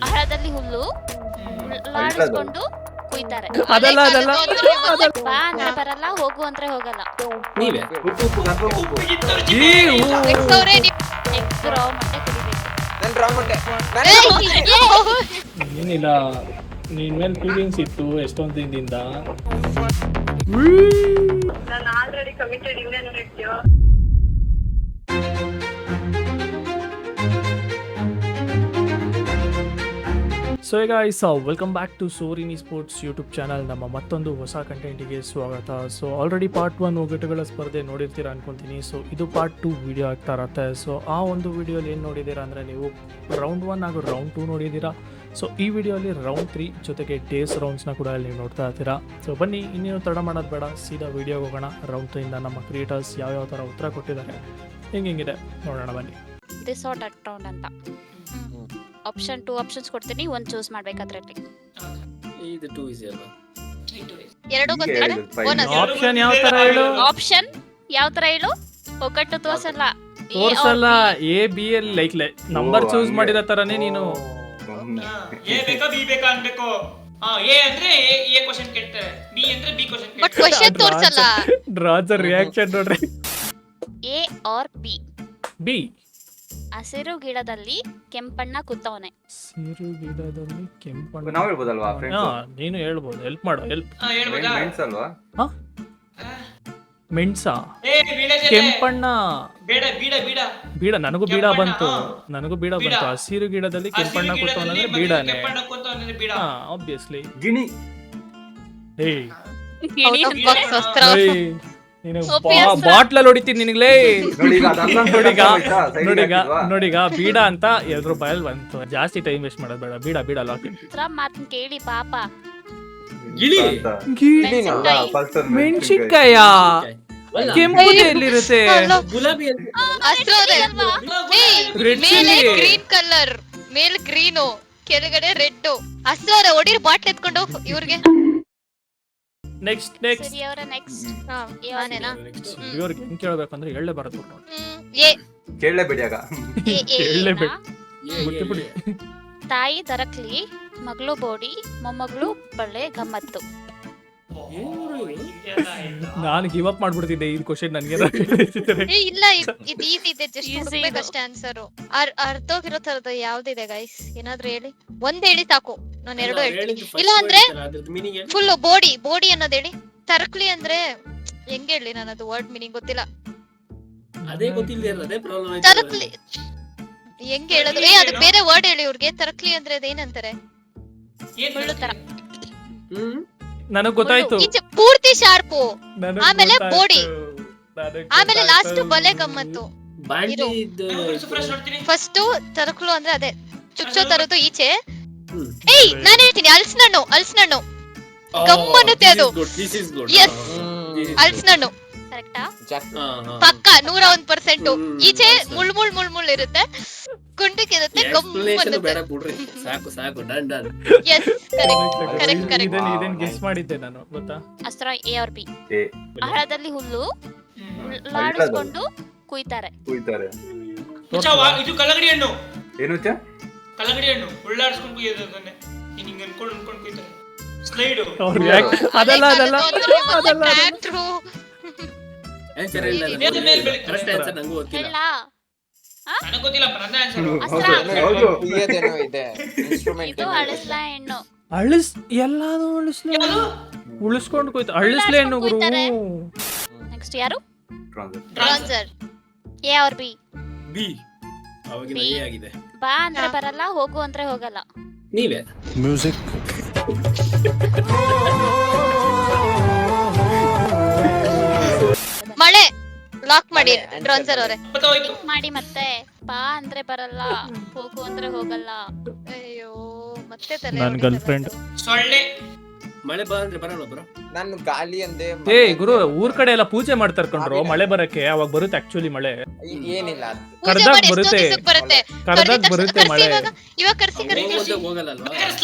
ಆಹಾರದಲ್ಲಿ ಹುಲ್ಲು ಲಾಡಿಸ್ಕೊಂಡು ಕುಯ್ತಾರೆ. ಅದಲ್ಲ ಅದಲ್ಲ ಬಾ ಅಂದ್ರೆ ಬರಲ್ಲ, ಹೋಗು ಅಂದ್ರೆ ಹೋಗಲ್ಲ. ನೀವೇ ಎಗ್ ರಾ ಮೊಟ್ಟೆ ಕುಡಿಬೇಕು. ಏನಿಲ್ಲ, ನಿನ್ ಮೇಲೆ ಫೀಲಿಂಗ್ಸ್ ಇತ್ತು ಎಷ್ಟೊಂದು ದಿನದಿಂದ. ನಾನು ಆಲ್ರೆಡಿ ಕಮಿಟೆಡ್ ಇನ್ನೇನು ಹೇಳ್ತೀಯೋ. So guys, welcome back to ಸೋರಿನಿ ಸ್ಪೋರ್ಟ್ಸ್ ಯೂಟ್ಯೂಬ್ ಚಾನಲ್. ನಮ್ಮ ಮತ್ತೊಂದು ಹೊಸ ಕಂಟೆಂಟಿಗೆ ಸ್ವಾಗತ. ಸೊ ಆಲ್ರೆಡಿ ಪಾರ್ಟ್ 1 ಒಗಟುಗಳ ಸ್ಪರ್ಧೆ ನೋಡಿರ್ತೀರಾ ಅನ್ಕೊತೀನಿ. ಸೊ ಇದು ಪಾರ್ಟ್ 2 ವಿಡಿಯೋ ಆಗ್ತಾ ಇರತ್ತೆ. ಸೊ ಆ ಒಂದು ವಿಡಿಯೋಲಿ ಏನು ನೋಡಿದ್ದೀರಾ ಅಂದರೆ, ನೀವು ರೌಂಡ್ 1 ಹಾಗೂ ರೌಂಡ್ 2 ನೋಡಿದ್ದೀರಾ. ಸೊ ಈ ವಿಡಿಯೋಲಿ ರೌಂಡ್ 3 ಜೊತೆಗೆ ಡೇಸ್ ರೌಂಡ್ಸ್ನ ಕೂಡ ನೀವು ನೋಡ್ತಾ ಇರ್ತೀರಾ. ಸೊ ಬನ್ನಿ, ಇನ್ನೇನು ತಡ ಮಾಡೋದು ಬೇಡ, ಸೀದಾ ವಿಡಿಯೋಗೆ ಹೋಗೋಣ. ರೌಂಡ್ 3 ಇಂದ ನಮ್ಮ ಕ್ರಿಯೇಟರ್ಸ್ ಯಾವ್ಯಾವ ಥರ ಉತ್ತರ ಕೊಟ್ಟಿದ್ದಾರೆ, ಹೆಂಗಿದೆ ನೋಡೋಣ ಬನ್ನಿ. ದಿಸ್ ಆರ್ ದಟ್ ರೌಂಡ್ ಅಂತ ಆಪ್ಷನ್ 2 ಆಪ್ಷನ್ಸ್ ಕೊಡ್ತೀನಿ, ಒಂದು ಚೂಸ್ ಮಾಡ್ಬೇಕು ಅದರಲ್ಲಿ. ಇದು 2 ಈಸಿ ಅಲ್ವಾ? ಎರಡು ಗೊತ್ತಿಲ್ಲ. ಆಪ್ಷನ್ ಯಾವ ಥರ ಹೇಳು? ಆಪ್ಷನ್ ಯಾವ ತರ ಹೇಳು? ಒಗ್ಗಟ್ಟು ತೋರ್ಸಲ್ಲ. ತೋರ್ಸಲ್ಲ. A B L like number choose ಮಾಡಿದ ತರನೇ ನೀನು. ಎ ಬೇಕಾ ಬಿ ಬೇಕಾ ಅನ್ಬೇಕು. ಎ ಅಂದ್ರೆ ಎ ಕ್ವೆಶ್ಚನ್ ಕೇಳ್ತಾರೆ, ಬಿ ಅಂದ್ರೆ ಬಿ ಕ್ವೆಶ್ಚನ್ ಬಟ್ ಕೇಳ್ತಾರೆ. ಕ್ವೆಶ್ಚನ್ ತೋರ್ಸಲ್ಲ. ರಾಜರ್ ರಿಯಾಕ್ಷನ್ ನೋಡ್ರಿ. A or B. ಬಿ. ಹಸಿರು ಗಿಡದಲ್ಲಿ ಕೆಂಪಣ್ಣ ಕೂತವನೆ. ಹಸಿರು ಗಿಡದಲ್ಲಿ ಕೆಂಪಣ್ಣ. ನಾವ್ ಹೇಳ್ಬೋದಲ್ವಾ ಫ್ರೆಂಡ್ಸ್? ನೀನು ಹೇಳ್ಬೋದು. ಹೆಲ್ಪ್ ಮಾಡು. ಹೆಲ್ಪ್. ಹೇಳ್ಬೋದಾ? ಫ್ರೆಂಡ್ಸ್ ಅಲ್ವಾ? ಮೆಣಸ. ಏ ಬೀಡಜೆ ಕೆಂಪಣ್ಣ. ಬೇಡ ಬೀಡ ಬೀಡ ಬೀಡ. ನನಗೂ ಬೀಡ ಕೆಂಪಣ್ಣ, ಬಂತು. ನನಗೂ ಬೀಡ ಬಂತು. ಹಸಿರು ಗಿಡದಲ್ಲಿ ಕೆಂಪಣ್ಣ ಕೂತವನಂದ್ರೆ ಬೀಡಾನೆ. ಕೆಂಪಣ್ಣ ಕೂತವನೇ ಬೀಡ. ಹಾ, ಆಬ್ವಿಯಸ್ಲಿ. ಗಿಣಿ. ಏಯ್ ನೀನು Obvious. ಬಾಟ್ಲಲ್ಲಿ ಹೊಡಿತೀನಿ ನಿನಗ್ಲೇ. ನೋಡಿ ಈಗ ಅದನ್ನ ನೋಡಿಗ side ನೋಡಿಗ ಹಾಕಿದ್ವಾ? ನೋಡಿಗ ಬೀಡ ಅಂತ ಎಲ್ರು ಬಯಲ್ ಬಂತು. ಜಾಸ್ತಿ ಟೈಮ್ ವೇಸ್ಟ್ ಮಾಡೋದು ಬೇಡ. ಬೀಡ ಬೀಡ ಲಾಕ್. ಮಾತನ್ ಕೇಳಿ ಪಾಪ. ಗಿಳಿ. ಅಂತ. ಮೆಣಸಿನ್ಕಾಯಿ. First ಒಂದು ಮೆಣಸಿನ್ಕಾಯ. ಕೆಂಪುದು ಎಲ್ಲಿರುತ್ತೆ? ಗುಲಾಬಿ ರೆಡ್ ಚಿಲ್ಲಿ. ಗ್ರೀನ್ ಕಲರ್ ಮೇಲ್ ಗ್ರೀನು ಕೆಳಗಡೆ ರೆಡ್. ಹಸ್ರ ಹೊಡಿರ್ ಬಾಟ್ಲ್ ಎತ್ಕೊಂಡು ಇವ್ರಿಗೆ. ನೆಕ್ಸ್ಟ್ ಸರಿ, ಅವರ ನೆಕ್ಸ್ಟ್ ನಾನೇನಾ? ಇವ್ರಿಗೆ ಹೆಂಗ್ ಕೇಳ್ಬೇಕಂದ್ರೆ ಎಳ್ಳೆ ಬರತ್ತು. ಎ ಕೇಳಲೇಬೇಡಿ ಆಗ. ಎಳ್ಳೆಬೇಡಿ. ಬಿಡಿ. ತಾಯಿ ದರಕ್ಲಿ, ಮಗಳು ಬೋಡಿ, ಮೊಮ್ಮಗಳು ಬಳ್ಳೆ ಗಮ್ಮತ್ತು. ನಾನು ಗಿವ್ ಅಪ್ ಮಾಡ್ಬಿಡ್ತಿದ್ದೆ ಈ ಕ್ವಶನ್ ನನಗೆ. ಏ ಇಲ್ಲ, ಇದು ಈಸಿ ಇದೆ, ಜಸ್ಟ್ Easy ಹುಡುಕ್ಬೇಕಷ್ಟೇ ಆನ್ಸರ್. ಅರ್ಥೋಗಿರೋ ತರದ ಯಾವ್ದಿದೆ ಗೈಸ್? ಏನಾದ್ರೂ ಹೇಳಿ. ಒಂದ್ ಹೇಳಿ ಸಾಕು, ನಾನು ಎರಡು ಹೇಳ್ತೀನಿ. ಇಲ್ಲ ಅಂದ್ರೆ ಫುಲ್ ಬೋಡಿ ಅನ್ನೋದು ಹೇಳಿ. ತರಕ್ಲಿ ಅಂದ್ರೆ ಹೆಂಗ್ ಹೇಳಿ? ನಾನು ಅದು ವರ್ಡ್ ಮೀನಿಂಗ್ ಗೊತ್ತಿಲ್ಲ. ಅದೇ ಗೊತ್ತಿಲ್ಲ, ಅದೇ ಪ್ರಾಬ್ಲಮ್. ತರಕ್ಲಿ ಹೆಂಗ್ ಹೇಳೋದು? ಏ ಅದು ಬೇರೆ ವರ್ಡ್ ಹೇಳಿ ಇವ್ರಿಗೆ. ತರಕ್ಲಿ ಅಂದ್ರೆ ಅದೇನಂತಾರೆ? ಮುಳ್ಳು ತರ. ನನಗ್ ಗೊತ್ತಾಯ್ತು. ಈಚೆ ಪೂರ್ತಿ ಶಾರ್ಪು, ನನಗ್ ಆಮೇಲೆ ಗೊತ್ತಾಯ್ತು. ಬೋಡಿ, ನನಗ್ ಆಮೇಲೆ ಲಾಸ್ಟ್ ಗೊತ್ತಾಯ್ತು. ಬಲೆ ಗಮ್ಮತ್ತು. ಫ್ರೆಶ್ ನೋಡ್ತೀನಿ. ಫಸ್ಟ್ ತರಕ್ಲು ಅಂದ್ರೆ ಅದೇ ಚುಚ್ಚೋ ತರದ್ದು ಈಚೆ. ಏಯ್ ನಾನ್ ಹೇಳ್ತೀನಿ, ಅಲ್ಸ್ನಣ್ಣು ಗಮ್ಮನ್ನುತ್ತೆ ಅದು. Yes. ಅಲ್ಸ್ನಣ್ಣು ಕರೆಕ್ಟಾ? ಪಕ್ಕ 101%. ಈಚೆ ಮುಳ್ ಇರುತ್ತೆ, ಗುಂಡಕ್ಕಿರುತ್ತೆ, ಗಮ್ಮನ್ನುತ್ತೆ. ಬೇಡ ಬಿಡ್ರಿ, ಸಾಕು ಸಾಕು, ಡನ್ ಡನ್. Yes, correct. ಇದನ್ ಗೆಸ್ ಮಾಡಿದ್ದೆ ನಾನು, ಗೊತ್ತಾ? ಅಸ್ತ್ರ ಎ ಆರ್ ಬಿ. ಏ, ಆಹಾರದಲ್ಲಿ ಹುಲ್ಲು ಲಾಡಿಸ್ಕೊಂಡು ಕುಯ್ತಾರೆ. ಕುಯ್ತಾರೆ. ಇದು ಕಲ್ಲಂಗಡಿ ಹಣ್ಣು. ಏನು ಚ? ಕಲ್ಲಂಗಡಿ ಹಣ್ಣು ಉಳ್ಳಾಡ್ಸ್ಕೊಂಡು ಕುಯ್ಯೋದು ಅದನ್ನೇ. ಹಿಂಗೆ ಅನ್ಕೊಂಡು ಕುಯ್ತಾರೆ. ಸ್ಲೈಡ್. ಅವ್ರು ಯಾಕೆ ಅದಲ್ಲ Tractor. ಆನ್ಸರ್ ಇಲ್ಲ. ಇದ್ರ ಮೇಲೆ ಬೆಳಿ- ಕರೆಕ್ಟ್ ಆನ್ಸರ್ ನಂಗೂ ಗೊತ್ತಿಲ್ಲ. ಹೇಳ ನನಗೆ ಗೊತ್ತಿಲ್ಲ, ನನ್ನ ಆನ್ಸರ್. ಅಸ್ತ್ರ. ಹೌದು. ಇದು ಅಳಿಸ್ಲ ಹೆಣ್ಣು. ಎಲ್ಲಾನು ಯಾವುದು? ಉಳಿಸ್ಕೊಂಡು ಕುಯ್ತ. ಅಳಿಸ್ಲೇ ಹೆಣ್ಣು ಗುರು. ಕುಯ್ತಾರೆ. ನೆಕ್ಸ್ಟ್ ಯಾರು? Bronzer. A or B. B. ಅವಾಗಿನ ಬಿ. ಎ ಆಗಿದೆ. ಬಾ ಅಂದ್ರೆ ಬರಲ್ಲ, ಹೋಗು ಅಂದ್ರೆ ಹೋಗಲ್ಲ. ನೀವೇ ಮಳೆ ಲಾಕ್ ಮಾಡಿ ಡ್ರಾನ್ಸರ್ ಅವರೇ. ಗೊತ್ತಾಯ್ತು. Think ಮಾಡಿ ಮತ್ತೆ. ಬಾ ಅಂದ್ರೆ ಬರಲ್ಲ, ಹೋಗು ಅಂದ್ರೆ ಹೋಗಲ್ಲ. ಅಯ್ಯೋ, ಮತ್ತೆ ತಲೆ ನನ್ ಹೊಡಿತಲ್ಲ. Girl friend. ಸೊಳ್ಳೆ. ಮಳೆ ಬಾ ಅಂದ್ರೆ ಬರಲ್ಲ ಬ್ರೋ. ನಾನು ಗಾಳಿ ಅಂದೆ. ಏ ಗುರು, ಊರ್ ಕಡೆ ಎಲ್ಲ ಪೂಜೆ ಮಾಡ್ತಾರೆ ಕಣ್ರು ಮಳೆ ಬರಕ್ಕೆ. ಅವಾಗ ಬರುತ್ತೆ ಆಕ್ಚುಲಿ ಮಳೆ. ಏನಿಲ್ಲ ಅದು. ಪೂಜೆ ಕರ್ದಾಗ ಮಾಡಿ ಎಷ್ಟೋ ಬರುತ್ತೆ. ದಿವ್ಸಕ್ಕೆ ಬರುತ್ತೆ. ಕರ್ದಾಗ ಬರುತ್ತೆ ಮಳೆ. ಇವಾಗ ಕರ್ಸಿ ಹೋಗೋದಾಗ ಹೋಗಲ್ಲ ಅಲ್ವಾ?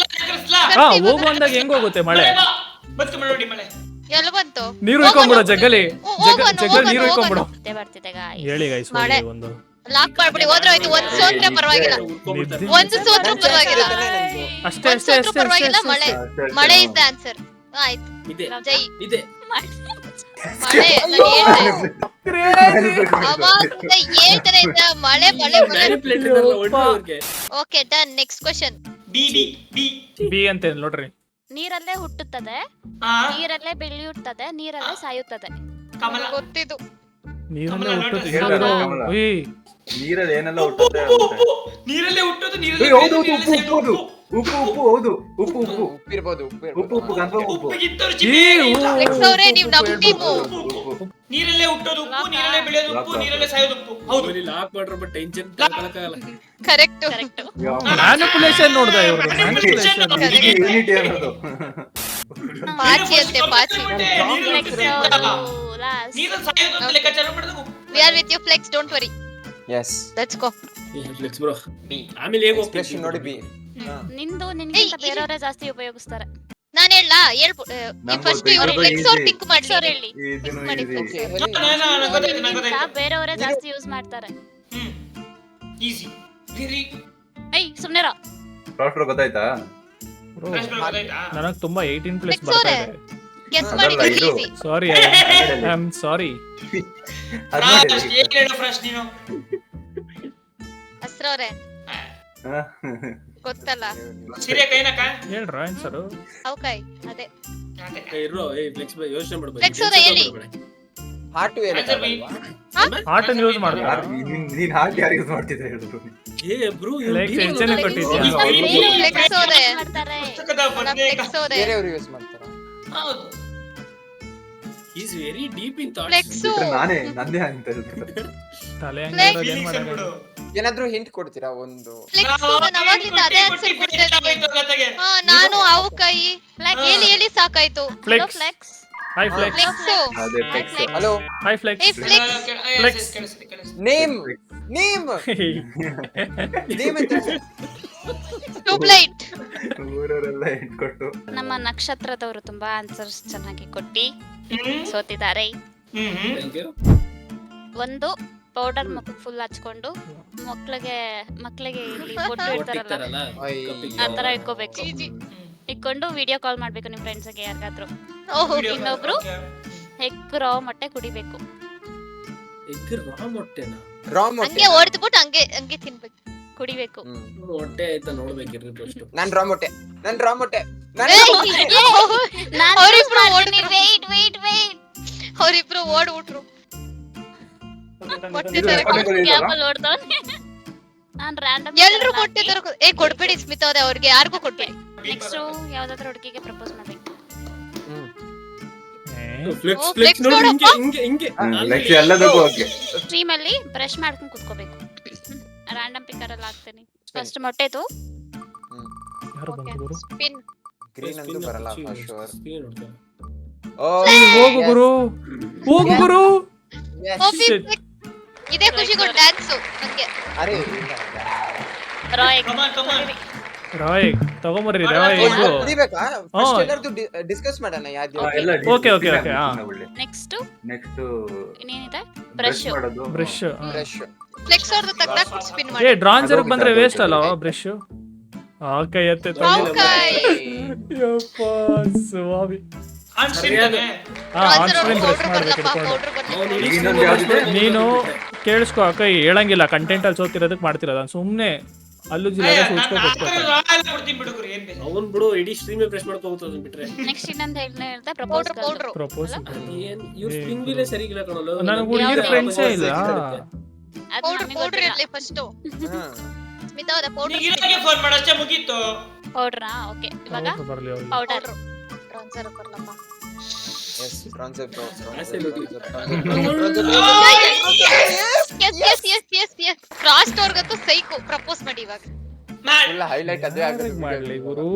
ಕರ್ಸ್ಲಾ. ಹಾ, ಹೋಗು ಅಂದಾಗ ಹೆಂಗ್ ಹೋಗುತ್ತೆ ಮಳೆ? ಬದುಕು ಮಾಡಿ ಮಳೆ. ಎಲ್ಲಿ ಬಂತು? ನೀರು ಇಟ್ಕೊಂಡ್ಬಿಡೋ ಜಗ್ಗಲಿ. ಹೋಗೋಣ, ಜಗ್ಗಲಿ ನೀರು ಹೋಗೋಣ. ಇಟ್ಕೊಂಡ್ಬಿಡೋ. ಮತ್ತೆ ಬರ್ತಿದೆ ಗಾಯ್ಸ್. ಹೇಳಿ ಗೈಸ್, ಮಳೆ. ಒಂದು ಲಾಕ್ ಮಾಡ್ಬಿಡಿ, ಹೋದ್ರೆ ಹೋಯ್ತು. ಒಂದ್ ಸೋತ್ರೆ ಪರವಾಗಿಲ್ಲ, ಉಳ್ಕೊಂಡ್ಬಿಡ್ತಾರೆ. ಒಂದು ಸೋತ್ರೆ ಪರವಾಗಿಲ್ಲ, ಅಷ್ಟೇ ಒಂದ್ ಸೋತ್ರು ಪರವಾಗಿಲ್ಲ. ಮಳೆ ಮಳೆ ಇಸ್ ದ ಆನ್ಸರ್. ಆಯ್ತು, ಇದೆ ಜೈ ಇದೆ ಮಳೆ. ನಾನು ಹೇಳ್ದೆ ಅವಾಗಿಂದ ಹೇಳ್ತಾನೆ ಇದ್ದೆ, ಮಳೆ ಮಳೆ ಮಳೆ. ಮ್ಯಾನಿಪುಲೇಟ್ ಇದಾರಲ್ಲ ಒಳ್ಳೆ ಅವ್ರಿಗೆ. Okay done. Next question. B B B B ಅಂತ ನೋಡ್ರಿ. ನೀರಲ್ಲೇ ಹುಟ್ಟುತ್ತದೆ, ಆ ನೀರಲ್ಲೇ ಬೆಳೆಯುತ್ತದೆ, ನೀರಲ್ಲೇ ಸಾಯುತ್ತದೆ. ಕಮಲ. ಗೊತ್ತಿದ್ದು. ನೀರಲ್ಲೇ ಹುಟ್ಟುತ್ತೆ. ಹೇಳ್ತಾರ ಕಮಲ. ಉಯ್, ನೀರಲ್ಲಿ ಏನೆಲ್ಲ ಹುಟ್ಟುತ್ತೆ ಉಪ್ಪು ನೀರಲ್ಲೇ ಹುಟ್ಟೋದು, ನೀರಲ್ಲೇ ಏ, ಹೌದು, ಬೆಳೆಯೋದು, ನೀರಲ್ಲೇ ಉಪ್ಪು, ಸಾಯೋದು. ಉಪ್ಪು ಹೌದು, ಉಪ್ಪು ಉಪ್ಪಿರ್ಬೋದು ಉಪ್ಪು ಗಂಧ ಉಪ್ಪು. ಉಪ್ಪಿಗಿಂತ ಈ ರುಚಿ ಬೇರೆ ಇಲ್ಲ. ಫ್ಲೆಕ್ಸ್ ಅವರೇ, ನೀವು ನಮ್ ಟೀಮು. ಉಪ್ಪು. ನೀರಲ್ಲೇ ಹುಟ್ಟೋದು ಉಪ್ಪು, ನೀರಲ್ಲೇ ಬೆಳೆಯೋದು ಉಪ್ಪು, ನೀರಲ್ಲೇ ಸಾಯೋದು ಉಪ್ಪು. ಹೌದು. ಅವ್ರಿಗೆ ಲಾಕ್ ಮಾಡ್ರ ಬಟ್ ಟೆನ್ಷನ್ ತಗೊಳಕ್ಕಾಗಲ್ಲ. ಕರೆಕ್ಟ್. ಕರೆಕ್ಟ್. ಮ್ಯಾನಿಪುಲೇಷನ್ ನೋಡ್ದ ಇವ್ರದ್ದು. ಮ್ಯಾನಿಪುಲೇಷನ್. ಯೂನಿಟಿ ಅನ್ನೋದು. ಪಾಚಿ ಅಂತೆ, ಪಾಚಿ. ನೀರಲ್ಲಿ ಸಾಯೋದು ಅಂತ ಲೆಕ್ಕಾಚಾರ ಮಾಡಿದಾಗ ಉಪ್ಪು. We are with you, Flex. Don't worry. Yes Let's go. Let's bro. B. ಆಮೇಲೆ ಹೇಗೆ ಎಕ್ಸ್ಪ್ರೆಷನ್ ನೋಡಿ ಬಿ ನಿಂದು ನಿನ್ಗಿಂತ ಬೇರೆಯವರೇ ಜಾಸ್ತಿ ಉಪಯೋಗಿಸ್ತಾರೆ. ನಾನ್ ಹೇಳಾ? ಫಸ್ಟ್ ಇವ್ರು ಗೊತ್ತಿರೋದು ಫ್ಲೆಕ್ಸ್ ಅವ್ರು easy. ಟಿಕ್ ಮಾಡಿ. ಸರ್ ಹೇಳಿ. ಇದನ್ನು ಮಾಡಿ easy. Flex. ಗೊತ್ತಾಯ್ತು ನಂಗೆ ನಿನ್ಗಿಂತ ಗೊತ್ತಾಯ್ತು. ಬೇರೆಯವರೇ ಜಾಸ್ತಿ ಯೂಸ್ ಮಾಡ್ತಾರೆ. ಈಸಿ ವೆರಿ ಏಯ್ ಸುಮ್ನೆರ. ರಾಷ್ಟ್ರ ಗೊತ್ತಾಯ್ತಾ? ಫ್ರೆಶ್ ಗೊತ್ತಾಯ್ತಾ? ನನಗ್ ತುಂಬಾ 18 ಪ್ಲಸ್ Flex ಬರ್ತಾ ಅವರೇ, ಇದೆ. ಗೆಸ್ ಅದಲ್ಲ, ಮಾಡಿದ್ರೆ ಇದು. Easy. Sorry, I am sorry. ಅದ್ ನೋಡಿ. ಫ್ರೆಶ್ ಏನ್ ಹೇಳು ಫ್ರೆಶ್ ನೀನು? ಹಸ್ರವ್ರೆ ಹಾ. ಗೊತ್ತಲ್ಲ. ಸಿರಿಯ ಕೈನಕ ಹೇಳ್ರ ಆನ್ಸರು. ಅವಕಾಯ್ ಅದೇ. ಇರೋ ಫ್ಲೆಕ್ಸ್ ಯೋಚನೆ ಮಾಡ್ಬೇಕು. Flex ಅವ್ರೆ ಹೇಳಿ. ಹಾಟು ಆನ್ಸರ್ ಬಿ. ಆಟನ್ ಯೂಸ್ ಮಾಡ್ತಾರೆ. ಯಾರು ನೀನ್ ಹಾಕಿ ಯಾರು ಯೂಸ್ ಮಾಡ್ತಿದ್ರೆ ಹೇಳಿದ್ರು. ಏ ಬ್ರೋ Flex ಹೆಚ್ಚೇನೆ ಕೊಟ್ಟಿದ್ಯಾ? Flex ಅವರೇ, ಮಾಡ್ತಾರೆ. ಪುಸ್ತಕದ ಬದನೆ Flex ಅವರೇ, ಬೇರೆಯವರು ಯೂಸ್ ಮಾಡ್ತಾರ. ಹೌದು. Is very deep in thoughts. Flex. ಬಿಟ್ರೆ ನಾನೇ ನಂದೇ ಅಂತ ಹೇಳ್ತಾರೆ. ತಲೆ Flex. ಹಂಗೆ ಏನ್ ಫೀಲಿಂಗ್ಸ್ ಮಾಡಲ್ಲ. ಬಿಡು. ಏನಾದ್ರೂ ಹಿಂಟ್ ಕೊಡ್ತೀರಾ ಒಂದು? Flex ನಾನು ಅವಾಗ್ಲಿಂದ ಅದೇ ಆನ್ಸರ್ ಕೊಡ್ತಾ ಇದ್ದೀನಿ. ಹಾ, ನಾನು ಅವಕಾಯಿ ಹೇಳಿ ಸಾಕಾಯ್ತು. Flex. Flex. Hi Flex. Flex. ಅದೇ Flex. Hello Hi Flex. ಏ Flex. Flex. Name name name ಅಂತ ಟ್ಯೂಬ್ಲೈಟ್. ಊರವರೆಲ್ಲ ಇಟ್ಕೊಟ್ಟು. ನಮ್ಮ ನಕ್ಷತ್ರದವರು ತುಂಬಾ ಆನ್ಸರ್ಸ್ ಚೆನ್ನಾಗಿ ಕೊಟ್ಟಿ ಸೋತಿದ್ದಾರೆ. Thank you. ಒಂದು ಪೌಡರ್ ಮುಖಕ್ಕೆ ಫುಲ್ ಹಚ್ಕೊಂಡು ಮಕ್ಳಿಗೆ ಇಲ್ಲಿ ಕೊಟ್ಟು ಇಡ್ತಾರಲ್ಲ ಇರ್ತಾರಲ್ಲ ಆ ತರ ಇಟ್ಕೋಬೇಕು. ಜಿ. ಇಟ್ಕೊಂಡು ವಿಡಿಯೋ ಕಾಲ್ ಮಾಡ್ಬೇಕು ನಿಮ್ ಫ್ರೆಂಡ್ಸ್ಗೆ ಯಾರಿಗಾದ್ರು. ಓಹೋ, ಇನ್ನೊಬ್ರು ಎಗ್ ರಾ ಮೊಟ್ಟೆ ಕುಡಿಬೇಕು. ಎಗ್ ರಾ ಮೊಟ್ಟೆನಾ? ರಾಮ್ ಹಂಗೆ ಹೊಡೆದ್ಬಿಟ್ಟು ಹಂಗೆ ತಿನ್ಬೇಕು, ಕುಡಿಬೇಕು. ಹೊಟ್ಟೆ ಆಯ್ತಾ ನೋಡ್ಬೇಕಿರ್ರಿ ಫಸ್ಟ್. ನಾನ್ ರಾಮ್ ಮೊಟ್ಟೆ ಅವ್ರಿಬ್ರು ಓಡ್ಬಿಟ್ರು. ಮೊಟ್ಟೆ ಇದು ತರಕ್ಕೆ recording ಅಲ್ಲಿ ಇಲ್ವಾ? ನಾನ್ ರ್ಯಾಂಡಮ್ ಎಲ್ರು ಮೊಟ್ಟೆ ತರಕ ಕೊಡ್ಬೇಡಿ ಸ್ಮಿತ್ ಅವ್ರೆ, ಅವ್ರಿಗೆ ಯಾರಿಗೂ ಕೊಡ್ಬೇಡಿ. ನೆಕ್ಸ್ಟ್ ಯಾವ್ದಾದ್ರು ಹುಡುಗಿಗೆ ಪ್ರಪೋಸ್ ಮಾಡ್ಬೇಕು. ಫ್ಲೆಕ್ಸ್ ಓ, ಫ್ಲೆಕ್ಸ್ Flex ನೋಡಿ ನೋಡಪ್ಪ. ಹಿಂಗೆ Flex ಎಲ್ಲದಕ್ಕೂ ಓಕೆ. ಸ್ಟ್ರೀಮ್ ಅಲ್ಲಿ ಬ್ರಷ್ ಮಾಡ್ಕೊಂಡು ಕುತ್ಕೋಬೇಕು. ರ್ಯಾಂಡಮ್ ಪಿಕರ್ ಅಲ್ಲಿ ಹಾಕ್ತೀನಿ. ಫಸ್ಟ್ ಮೊಟ್ಟೆದು ಯಾರು ಬಂತು ಗುರು? ಸ್ಪಿನ್. ಗ್ರೀನ್ ಅಂತೂ ಬರಲ್ಲ ಫಾರ್ ಶೂರ್. ಓ ಹೋಗು ಗುರು, ಹೋಗು ಗುರು. Shit. ಇದೇ ಖುಷಿಗೊಂಡು ಡ್ಯಾನ್ಸು ನಂಗೆ. ಅರೆ ರಾಯ್ ರಾಯ್ ತಗೊಂಬರ್ರಿ ರಾಯ್ ಓ, ಇದು. ಕುಡಿಬೇಕಾ? ಹಾ. ಫಸ್ಟ್ ಎಲ್ಲರದು ಡಿಸ್ಕಸ್ ಮಾಡೋಣ ಯಾವ್ದು. ಎಲ್ಲ Okay, okay, okay, ಹಾ. ನೆಕ್ಸ್ಟ್ ನೆಕ್ಸ್ಟ್ ಇನ್ನೇನಿದೆ? Brush brush. ಮಾಡೋದು. ಬ್ರಷ್. ಬ್ರಷ್ ಫ್ಲೆಕ್ಸ್ ಅವ್ರದ್ದು ತಗ್ದಾಕ್ ಸ್ಪಿನ್ ಏ ಮಾಡಿ. ಡ್ರಾನ್ಸರ್ ಅದು ಬಂದ್ರೆ ಬಿಟ್ಟು ವೇಸ್ಟ್ ಅದು ಅಲ್ಲ ಬಿಟ್ಟು. ಬ್ರಷ್. ಕೈ ಎತ್ತೆ ಅವಕಾಯ್. ಯಪ್ಪ ಸ್ವಾಮಿ. ಅನ್ಸಿಂತಾನೆ ಆನ್ಸ್ಕ್ರೀನ್ ಬ್ರಷ್ ಮಾಡ್ಬೇಕು ಇಟ್ಕೊಂಡು. ಪೌಡರ್ ಇನ್ನೊಂದು ಯಾವ್ದಿದೆ? ನೀನು ಕೇಳಿಸ್ಕೊ ಅಕ್ಕ, ಹೇಳಂಗಿಲ್ಲ ಕಂಟೆಂಟ್ ಅಲ್ಲಿ ಸೋತಿರೋದಕ್ಕೆ ಮಾಡ್ತಿರೋದು. ಸುಮ್ನೆ ಅಲ್ಲೂ ಜಿಲ್ಲೆ ಸೂಚ್ಕೋಬೇಕು. ಕೊಡ್ತೀನಿ ಬಿಡುಗ್ರಿ ಏನ್ ಬೇಕು. ಅವನ್ ಬಿಡು ಇಡೀ ಸ್ಟ್ರೀಮ್ ಪ್ರೆಸ್ ಮಾಡ್ಕೊ ಹೋಗ್ತದ ಬಿಟ್ರೆ. ನೆಕ್ಸ್ಟ್ ಇನ್ನೊಂದು ಹೇಳ್ದೆ ಪ್ರಪೋಸ್. ಪೌಡರ್ ಪ್ರಪೋಸ್ ಏನ್ ಇವ್ರ ಸ್ಪ್ರಿಂಗ್ ವೀಲೇ ಸರಿ ಇಲ್ಲ ಕಣಲ್ಲ. ನನಗೆ ಹುಡುಗಿರ ಫ್ರೆಂಡ್ಸೇ ಇಲ್ಲ. ಪೌಡರ್ ಇರ್ಲಿ ಫಸ್ಟ್. ಸ್ಮಿತ್ ಅವ್ರೆ ಪೌಡರ್. ನೀರಿಗೆ ಫೋನ್ ಮಾಡಷ್ಟೇ ಮುಗೀತು. ಪೌಡರಾ? ಓಕೆ, ಇವಾಗ ಬರ್ಲಿ ಅವ್ರಿಗೆ. ಪೌಡರ್. ಟ್ರಾನ್ಸ್ಫರ್ ಬರಲಪ್ಪ. ಎಸ್ ಕಾನ್ಸೆಪ್ಟ್ ಎಸ್ ಕ್ರಾಸ್ಟ್ ಅವ್ರಿಗಂತೂ ಸೈಕು. ಪ್ರಪೋಸ್ ಮಾಡಿ ಇವಾಗ. ಫುಲ್ ಹೈಲೈಟ್ ಅದೇ ಆಗುತ್ತೆ. ಮಾಡ್ಲಿ ಗುರು,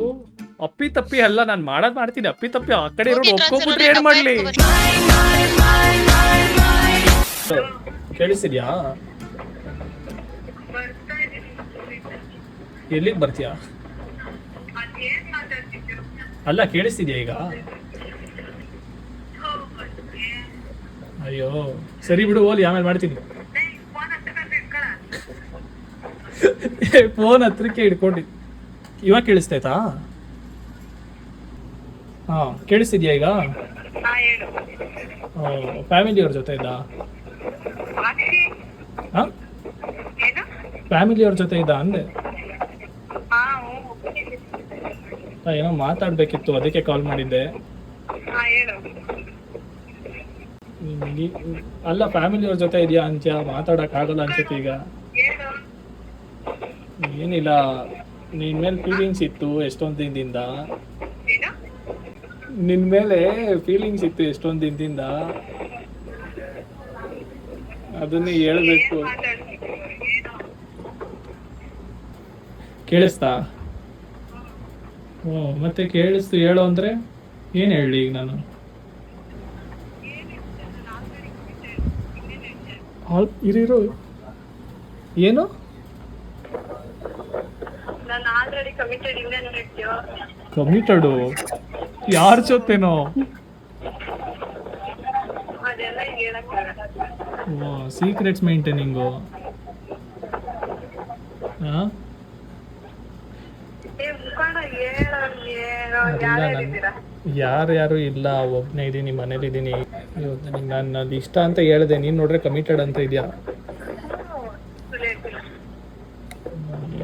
ಅಪ್ಪಿ ತಪ್ಪಿ ಅಲ್ಲ ನಾನ್ ಮಾಡ್ತೀನಿ. ಅಪ್ಪಿ ತಪ್ಪಿ ಆ ಕಡೆ ಇರೋದು Okay, ಒಪ್ಕೊಂಡ್ಬಿಟ್ರೆ transfer ಏನ್ ಮಾಡ್ಲಿ? ಮಾಡಿ. ಕೇಳಿಸಿದ್ಯಾ? ಎಲ್ಲಿಗೆ ಬರ್ತೀಯಾ? ಅಲ್ಲ ಕೇಳಿಸ್ತಿದ್ಯಾ ಈಗ? ಅಯ್ಯೋ ಸರಿ ಬಿಡು, ಓಲಿ ಆಮೇಲೆ ಮಾಡ್ತೀನಿ. ಫೋನ್ ಹತ್ರಕ್ಕೆ ಹಿಡ್ಕೊಂಡು ಇವಾಗ ಕೇಳಿಸ್ತೈತಾ? ಹಾ ಕೇಳಿಸ್ತಿದ್ಯಾ ಈಗ? ಹಾ ಹೇಳು. ಫ್ಯಾಮಿಲಿಯವ್ರ ಜೊತೆ ಇದ್ದ? ಸಾಕ್ಷಿ ಹಾ ಏನು? ಫ್ಯಾಮಿಲಿಯವ್ರ ಜೊತೆ ಇದ್ದ ಅಂದೆ. ಹಾ ಏನೋ ಮಾತಾಡ್ಬೇಕಿತ್ತು ಅದಕ್ಕೆ ಕಾಲ್ ಮಾಡಿದ್ದೆ. ಹಾ ಹೇಳು. ಅಲ್ಲ ಫ್ಯಾಮಿಲಿಯವ್ರ ಜೊತೆ ಇದೆಯಾ ಅಂತ್ಯ, ಮಾತಾಡಕ್ ಆಗಲ್ಲ ಅನ್ಸುತ್ತೆ ಈಗ. ಹೇಳು. ಏನಿಲ್ಲ, ನಿನ್ ಮೇಲೆ ಫೀಲಿಂಗ್ಸ್ ಇತ್ತು ಎಷ್ಟೊಂದ್ ದಿನದಿಂದ. ಏನು? ನಿನ್ ಮೇಲೆ ಫೀಲಿಂಗ್ಸ್ ಇತ್ತು ಎಷ್ಟೊಂದ್ ದಿನದಿಂದ, ಅದನ್ನೇ ಹೇಳ್ಬೇಕು. ಮಾತಾಡ್ತಿದ್ರು ಏನು? ಕೇಳಿಸ್ತಾ? ಮತ್ತೆ ಕೇಳಿಸ್ತು ಹೇಳು ಅಂದ್ರೆ ಏನ್ ಹೇಳಿ ಈಗ ನಾನು? ಇರಿರೋ ಏನು? ನಾನು ಆಲ್ರೆಡಿ ಕಮಿಟೆಡ್, ಇನ್ನೇನ್ ಹೇಳ್ತೀಯೋ? ಕಮಿಟೆಡು ಯಾರ ಜೊತೆನೋ? ಅದೆಲ್ಲ ಈಗ ಹೇಳಕ್ಕಾಗಲ್ಲ. ಸೀಕ್ರೆಟ್ಸ್ ಮೇಂಟೈನಿಂಗು. ಹಾ ಮುಖಂಡ ಹೇಳೋ ಯಾರ್ಯಾರಿದ್ದೀರಾ? ಯಾರು ಇಲ್ಲ, ಒಬ್ಬನೇ ಇದ್ದೀನಿ, ಮನೇಲಿ ಇದ್ದೀನಿ. ನಾನು ಅದು ಇಷ್ಟ ಅಂತ ಹೇಳಿದೆ, ನೀನು ನೋಡ್ರೆ ಕಮಿಟೆಡ್ ಅಂತ ಇದೆಯಾ? ಸುಳ್ಳು ಹೇಳ್ತಿಲ್ಲ.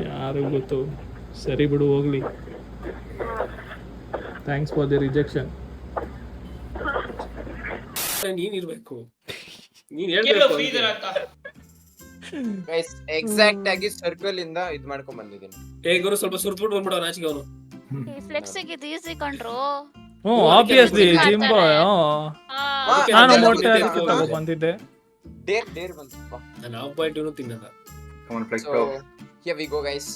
ಯಾರು ಗೊತ್ತು. ಸರಿ ಬಿಡು ಹೋಗ್ಲಿ. Thanks for the rejection. ನೀನ್ ಇರ್ಬೇಕು, ನೀನ್ ಕೇಳು ಹೇಳ್ಬೇಕು ಫ್ರೀ ಇದರ ಅಂತ. ಗೈಸ್ ಎಕ್ಸಾಕ್ಟ್ ಆಗಿ ಸರ್ಕಲ್ ಇಂದ ಇದ್ ಮಾಡ್ಕೊಂಡ್ ಬಂದಿದ್ದೀನಿ. ಏ ಗುರು ಸ್ವಲ್ಪ ಸುರ್ತ್ಬಿಟ್ಟು ಬಂದ್ಬಿಡೋ ನಾಚಿಕೆ ಅವನು. ಫ್ಲೆಕ್ಸಿಗೆ ಇದು ಈಸಿ ಕಂಡ್ರು. ಆಬ್ವಿಯಸ್ಲಿ ಜಿಮ್ ಬಾಯ್. ನಾನು ಅದೆಲ್ಲ ಮೊಟ್ಟೆ ಗೊತ್ತಿಲ್ಲ. ತಗೋ ಬಂದಿದ್ದೆ. ಡೇರ್ ಬಂತಪ್ಪ. ನಾನು ಹಾಫ್ ಬಾಯ್ಟ್ ಏನು ತಿನ್ನಲ್ಲ. ಅವನ್ flex so here we go guys.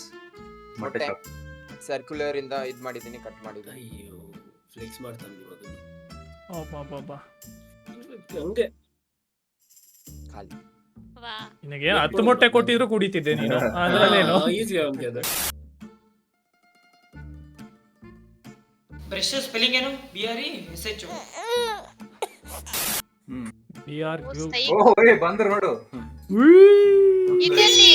ಮೊಟ್ಟೆ ಮೊಟ್ಟೆ ಚಾಪ್. ಸರ್ಕ್ಯುಲರ್ ಇಂದ ಇದ್ ಮಾಡಿದ್ದೀನಿ, ಕಟ್ ಮಾಡಿದ್ದೀನಿ. ಅಯ್ಯೋ ಫ್ಲೆಕ್ಸ್ ಮಾಡ್ತಾನೆ ಇವಾಗ. ಅಬ್ಬಬ್ಬಬ್ಬ. ಹಂಗೆ ಖಾಲಿ. ವಾ. ನಿನಗೆ 10 ಮೊಟ್ಟೆ ಕೊಟ್ಟಿದ್ರು ಕುಡಿತಿದ್ದೆ ನೀನು, ಅದ್ರಲ್ಲೇನು? ಈಸಿ ಅವ್ನಿಗೆ ಅದು. ಬ್ರಷ್ ಸ್ಪೆಲ್ಲಿಂಗ್ ಏನು? BRESH. BR ಬಂದ್ರು ನೋಡು. ಇದೆಲ್ಲಿ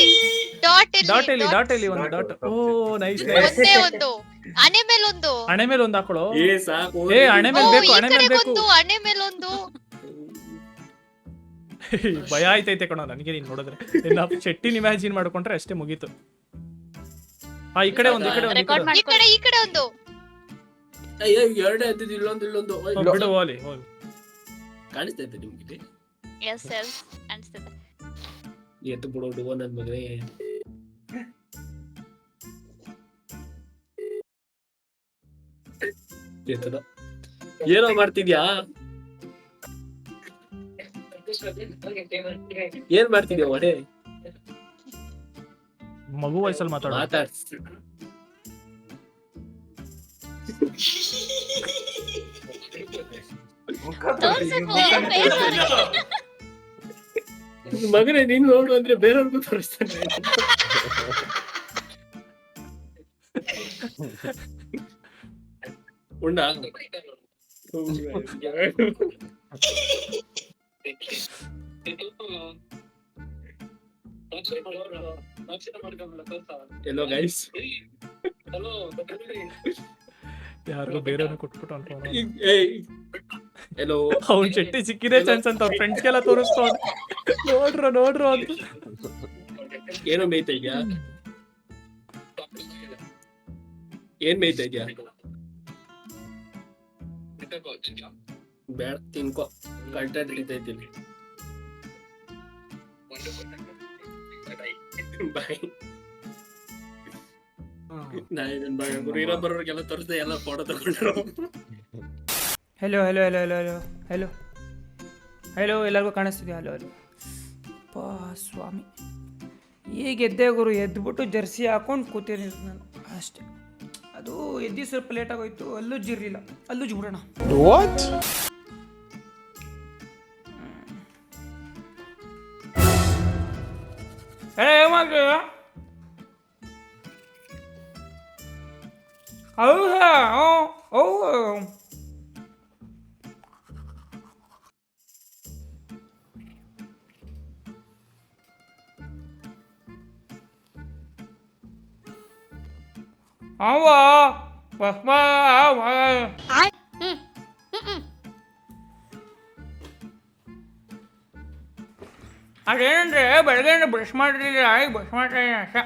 ಡಾಟ್ ಡಾಟ್ ಇಲ್ಲಿ ಒಂದು ಡಾಟ್. ಓ ನೈಸ್. ಒಂದೇ ಒಂದು ಹಣೆ ಮೇಲೊಂದು. ಹಣೆ ಮೇಲೆ ಒಂದು ಹಾಕೊಳ್ಳೋ. ಏ ಸಾಕು. ಏ ಹಣೆ ಓ, ಮೇಲೆ ಬೇಕು, ಈ ಹಣೆ ಮೇಲೆ ಬೇಕು. ಕಡೆಗೊಂದು ಹಣೆ ಮೇಲೊಂದು. ಭಯ ಆಯ್ತೈತೆ ಕಣೋ ನನಗೆ ನೀನ್ ನೋಡಿದ್ರೆ. ನಿನ್ನ ಶೆಟ್ಟಿನ ಇಮ್ಯಾಜಿನ್ ಮಾಡ್ಕೊಂಡ್ರೆ ಅಷ್ಟೇ ಮುಗೀತು. ಈ ಕಡೆ ಒಂದು, ಈ ಕಡೆ ಒಂದು, ಈ ಕಡೆ ರೆಕಾರ್ಡ್ ಒಂದು. ಈ ಕಡೆ ಒಂದು. ಅಯ್ಯೋ ಎರಡೇ ಇದ್ದಿದ್ದು, ಇಲ್ಲೊಂದು ಬಿಡು ಹೋಲಿ ಹೋಲಿ. ಕಾಣಿಸ್ತೈತೆ ನಿಮ್ಗೆ? ಎಸ್ ಅನ್ಸ್ತದೆ. ಎತ್ತು ಬಿಡೋ ಡುವ ನನ್ ಮಗನೇ. ಎತ್ತದ ಏನೋ ಮಾಡ್ತಿದ್ಯಾ? ಏನ್ ಮಾಡ್ತಿದ್ಯಾ ಒಡೆ? ಮಗು ವಯಸ್ಸಲ್ಲಿ ಮಾತಾಡ. ಮಾತಾಡ್ಸ್. ಮಗನೇ ನೀನ್ ನೋಡು ಅಂದ್ರೆ ಬೇರೆಯವ್ರಿಗೂ ತೋರಿಸ್ತಾನೆ. ಉಂಡ ಎಲ್ಲೋ ಗೈಸ್, ಯಾರಿಗೂ ಬೇರೆಯವ್ರನ್ನ ಕೊಟ್ಬಿಟ್ಟು ಅಂತ ಎಲ್ಲೋ ಅವ್ನ್ ಶೆಟ್ಟಿ ಸಿಕ್ಕಿದೆ ಚಾನ್ಸ್ ಅಂತ ಅವ್ರ ಫ್ರೆಂಡ್ಸ್ಗೆಲ್ಲ ತೋರಿಸ್ತಾವ. ನೋಡ್ರು ಅಂತ. ಏನೋ ಮೇಯ್ತಾ ಇದ್ಯಾ? ಏನ್ ಮೇಯ್ತಾ ಇದ್ಯಾ? ಬೇಡ ತಿನ್ಕೋ, ಕಂಟೆಂಟ್ ಹಿಡಿತಾ ಇದ್ದೀನಿ. ಬಾಯ್. ನನ್ ಗುರು ಇರೋ ಬರೋರ್ಗೆಲ್ಲ ತೋರಿಸ್ದೆ, ಎಲ್ಲ ಫೋಟೋ ತಗೊಂಡ್ರು. ಹೆಲೋ ಎಲ್ಲರಿಗೂ ಕಾಣಿಸ್ತಿದ್ಯಾ? ಹಲೋ ಪಾ ಸ್ವಾಮಿ, ಈಗ ಎದ್ದೆ ಗುರು. ಎದ್ಬಿಟ್ಟು ಜರ್ಸಿ ಹಾಕೊಂಡು ಕೂತಿದ್ದೀನಿ ನಾನು ಅಷ್ಟೇ. ಅದು ಎದ್ದು ಸ್ವಲ್ಪ ಲೇಟಾಗೋಯ್ತು. ಅಲ್ಲೂ ಜಿರ್ಲಿಲ್ಲ, ಅಲ್ಲೂ ಬಿಡೋಣ. ವಾಟ್? ಹೌದಾ? ಅವ ಭಸ್ಮ ಅದೇನಂದ್ರೆ ಬೆಳಗ್ಗೆ ಬ್ರಷ್ ಮಾಡಿರಲಿಲ್ಲ ಈಗ ಬ್ರಷ್ ಮಾಡ್ತಾ ಇದ್ದೀನಿ ಅಷ್ಟ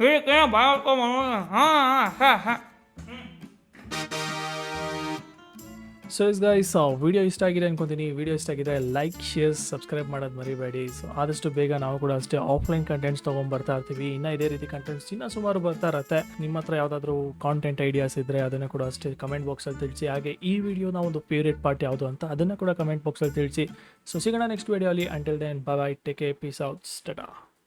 ಇದಕ್ಕೆ ಭಾಳ ಹಾಂ ಸೊ ಇಸ್ ಗೈಸ್ ವಿಡಿಯೋ ಇಷ್ಟ ಆಗಿದೆ ಅನ್ಕೊಂತೀನಿ. ವಿಡಿಯೋ ಇಷ್ಟ ಆಗಿದೆ ಲೈಕ್ ಶೇರ್ ಸಬ್ಸ್ಕ್ರೈಬ್ ಮಾಡೋದು ಮರಿಬೇಡಿ. ಸೊ ಆದಷ್ಟು ಬೇಗ ನಾವು ಕೂಡ ಅಷ್ಟೇ ಆಫ್ಲೈನ್ ಕಂಟೆಂಟ್ಸ್ ತೊಗೊಂಡ್ಬರ್ತಾ ಇರ್ತೀವಿ. ಇನ್ನೂ ಇದೇ ರೀತಿ ಕಂಟೆಂಟ್ಸ್ ಇನ್ನೂ ಸುಮಾರು ಬರ್ತಾ ಇರುತ್ತೆ. ನಿಮ್ಮ ಹತ್ರ ಯಾವುದಾದ್ರೂ ಕಾಂಟೆಂಟ್ ಐಡಿಯಾಸ್ ಇದ್ದರೆ ಅದನ್ನು ಕೂಡ ಅಷ್ಟೇ ಕಮೆಂಟ್ ಬಾಕ್ಸಲ್ಲಿ ತಿಳಿಸಿ. ಹಾಗೆ ಈ ವಿಡಿಯೋನ ಒಂದು ಫೇವ್ರೇಟ್ ಪಾರ್ಟ್ ಯಾವುದು ಅಂತ ಅದನ್ನು ಕೂಡ ಕಮೆಂಟ್ ಬಾಕ್ಸಲ್ಲಿ ತಿಳಿಸಿ. ಸೊ ಸಿಗೋಣ ನೆಕ್ಸ್ಟ್ ವಿಡಿಯೋಲಿ. Until then bye bye, take care, peace out, Tata.